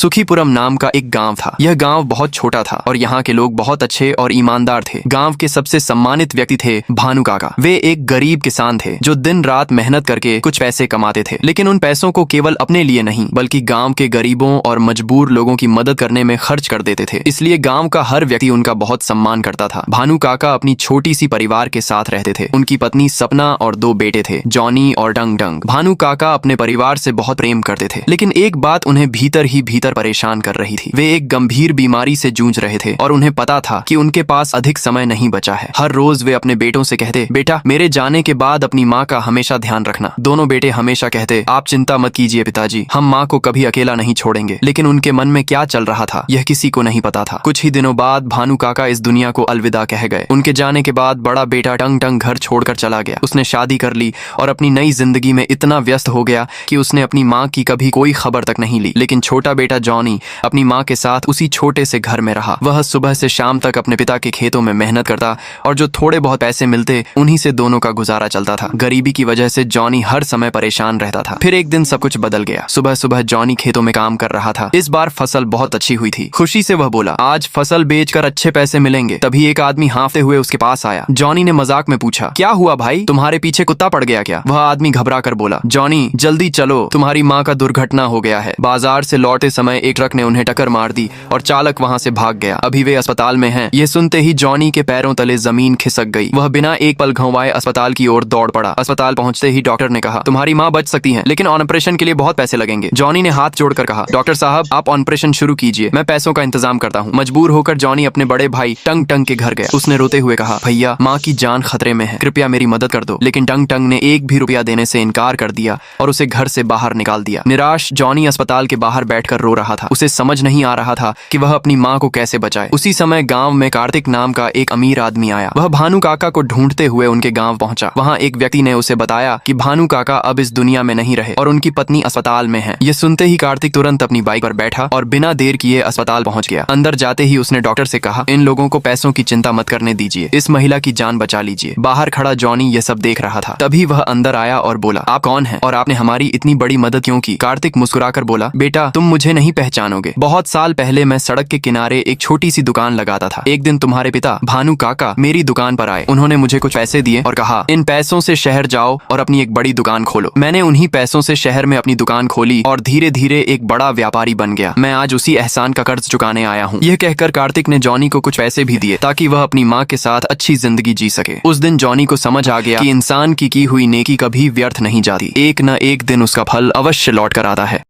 सुखीपुरम नाम का एक गांव था। यह गांव बहुत छोटा था और यहाँ के लोग बहुत अच्छे और ईमानदार थे। गांव के सबसे सम्मानित व्यक्ति थे भानु काका। वे एक गरीब किसान थे जो दिन रात मेहनत करके कुछ पैसे कमाते थे, लेकिन उन पैसों को केवल अपने लिए नहीं बल्कि गांव के गरीबों और मजबूर लोगों की मदद करने में खर्च कर देते थे। इसलिए गांव का हर व्यक्ति उनका बहुत सम्मान करता था। भानु काका अपनी छोटी सी परिवार के साथ रहते थे। उनकी पत्नी सपना और 2 बेटे थे, जॉनी और डंग डंग। भानु काका अपने परिवार से बहुत प्रेम करते थे, लेकिन एक बात उन्हें भीतर ही भीतर परेशान कर रही थी। वे एक गंभीर बीमारी से जूझ रहे थे और उन्हें पता था कि उनके पास अधिक समय नहीं बचा है। हर रोज वे अपने बेटों से कहते, बेटा मेरे जाने के बाद अपनी माँ का हमेशा ध्यान रखना। दोनों बेटे हमेशा कहते, आप चिंता मत कीजिए पिताजी, हम माँ को कभी अकेला नहीं छोड़ेंगे। लेकिन उनके मन में क्या चल रहा था यह किसी को नहीं पता था। कुछ ही दिनों बाद भानु काका इस दुनिया को अलविदा कह गए। उनके जाने के बाद बड़ा बेटा टंग टंग घर छोड़कर चला गया। उसने शादी कर ली और अपनी नई जिंदगी में इतना व्यस्त हो गया कि उसने अपनी माँ की कभी कोई खबर तक नहीं ली। लेकिन छोटा बेटा जॉनी अपनी माँ के साथ उसी छोटे से घर में रहा। वह सुबह से शाम तक अपने पिता के खेतों में मेहनत करता और जो थोड़े बहुत पैसे मिलते उन्हीं से दोनों का गुजारा चलता था। गरीबी की वजह से जॉनी हर समय परेशान रहता था। फिर एक दिन सब कुछ बदल गया। सुबह सुबह जॉनी खेतों में काम कर रहा था। इस बार फसल बहुत अच्छी हुई थी। खुशी से वह बोला, आज फसल बेचकर अच्छे पैसे मिलेंगे। तभी एक आदमी हाँफते हुए उसके पास आया। जॉनी ने मजाक में पूछा, क्या हुआ भाई, तुम्हारे पीछे कुत्ता पड़ गया क्या? वह आदमी घबरा कर बोला, जॉनी जल्दी चलो, तुम्हारी माँ का दुर्घटना हो गया है। बाजार से लौटते समय एक ट्रक ने उन्हें टक्कर मार दी और चालक वहाँ से भाग गया। अभी वे अस्पताल में हैं। यह सुनते ही जॉनी के पैरों तले जमीन खिसक गई। वह बिना एक पल घुमाए अस्पताल की ओर दौड़ पड़ा। अस्पताल पहुंचते ही डॉक्टर ने कहा, तुम्हारी माँ बच सकती है, लेकिन ऑपरेशन के लिए बहुत पैसे लगेंगे। जॉनी ने हाथ जोड़कर कहा, डॉक्टर साहब आप ऑपरेशन शुरू कीजिए, मैं पैसों का इंतजाम करता हूँ। मजबूर होकर जॉनी अपने बड़े भाई टंग टंग के घर गया। उसने रोते हुए कहा, भैया माँ की जान खतरे में है, कृपया मेरी मदद कर दो। लेकिन टंग टंग ने एक भी रुपया देने से इनकार कर दिया और उसे घर से बाहर निकाल दिया। निराश जॉनी अस्पताल के बाहर बैठकर रो रहा था। उसे समझ नहीं आ रहा था कि वह अपनी माँ को कैसे बचाए। उसी समय गांव में कार्तिक नाम का एक अमीर आदमी आया। वह भानु काका को ढूंढते हुए उनके गांव पहुंचा। वहां एक व्यक्ति ने उसे बताया कि भानु काका अब इस दुनिया में नहीं रहे और उनकी पत्नी अस्पताल में है। यह सुनते ही कार्तिक तुरंत अपनी बाइक पर बैठा और बिना देर किए अस्पताल पहुंच गया। अंदर जाते ही उसने डॉक्टर से कहा, इन लोगों को पैसों की चिंता मत करने दीजिए, इस महिला की जान बचा लीजिए। बाहर खड़ा जॉनी यह सब देख रहा था। तभी वह अंदर आया और बोला, आप कौन हैं और आपने हमारी इतनी बड़ी मदद क्यों की? कार्तिक मुस्कुराकर बोला, बेटा तुम मुझे नहीं पहचानोगे। बहुत साल पहले मैं सड़क के किनारे एक छोटी सी दुकान लगाता था। एक दिन तुम्हारे पिता भानु काका मेरी दुकान पर आए। उन्होंने मुझे कुछ पैसे दिए और कहा, इन पैसों से शहर जाओ और अपनी एक बड़ी दुकान खोलो। मैंने उन्हीं पैसों से शहर में अपनी दुकान खोली और धीरे धीरे एक बड़ा व्यापारी बन गया। मैं आज उसी एहसान का कर्ज चुकाने आया हूँ। यह कहकर कार्तिक ने जॉनी को कुछ पैसे भी दिए ताकि वह अपनी माँ के साथ अच्छी जिंदगी जी सके। उस दिन जॉनी को समझ आ गया कि इंसान की हुई नेकी कभी व्यर्थ नहीं जाती। एक न एक दिन उसका फल अवश्य लौट कर आता है।